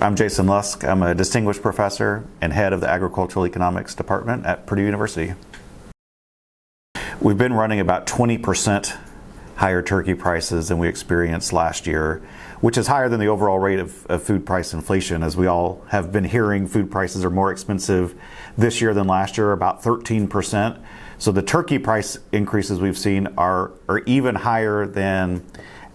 I'm Jayson Lusk. I'm a distinguished professor and head of the Agricultural Economics Department at Purdue University. We've been running about 20% higher turkey prices than we experienced last year, which is higher than the overall rate of food price inflation. As we all have been hearing, food prices are more expensive this year than last year, about 13%. So the turkey price increases we've seen are even higher than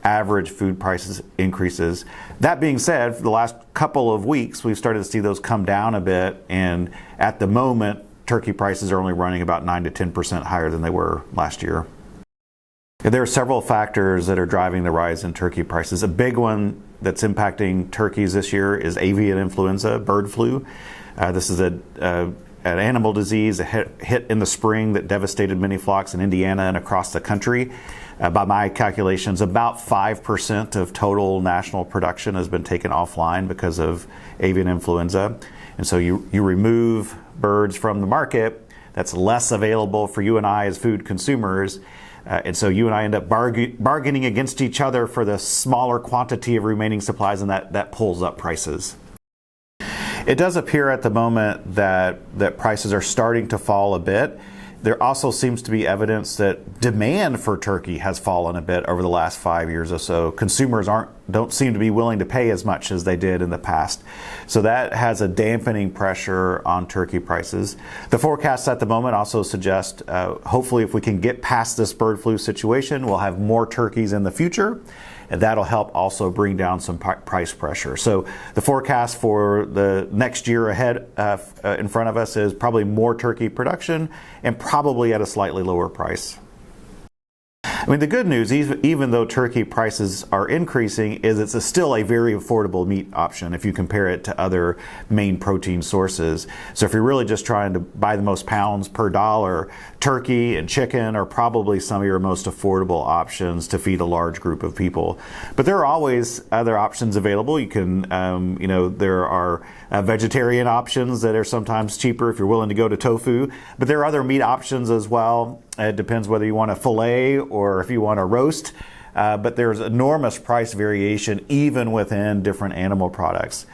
average food prices increases. That being said, for the last couple of weeks, we've started to see those come down a bit, and at the moment, turkey prices are only running about 9 to 10% higher than they were last year. There are several factors that are driving the rise in turkey prices. A big one that's impacting turkeys this year is avian influenza, bird flu. This is an animal disease that hit in the spring that devastated many flocks in Indiana and across the country. By my calculations, about 5% of total national production has been taken offline because of avian influenza. And so you remove birds from the market, that's less available for you and I as food consumers. And so you and I end up bargaining against each other for the smaller quantity of remaining supplies, and that pulls up prices. It does appear at the moment that prices are starting to fall a bit. There also seems to be evidence that demand for turkey has fallen a bit over the last 5 years or so. Consumers don't seem to be willing to pay as much as they did in the past. So that has a dampening pressure on turkey prices. The forecasts at the moment also suggest, hopefully if we can get past this bird flu situation, we'll have more turkeys in the future. And that'll help also bring down some price pressure. So the forecast for the next year ahead in front of us is probably more turkey production and probably at a slightly lower price. I mean, the good news, even though turkey prices are increasing, is it's still a very affordable meat option if you compare it to other main protein sources. So if you're really just trying to buy the most pounds per dollar, turkey and chicken are probably some of your most affordable options to feed a large group of people. But there are always other options available. You can, there are vegetarian options that are sometimes cheaper if you're willing to go to tofu. But there are other meat options as well. It depends whether you want to fillet or if you want to roast, but there's enormous price variation even within different animal products.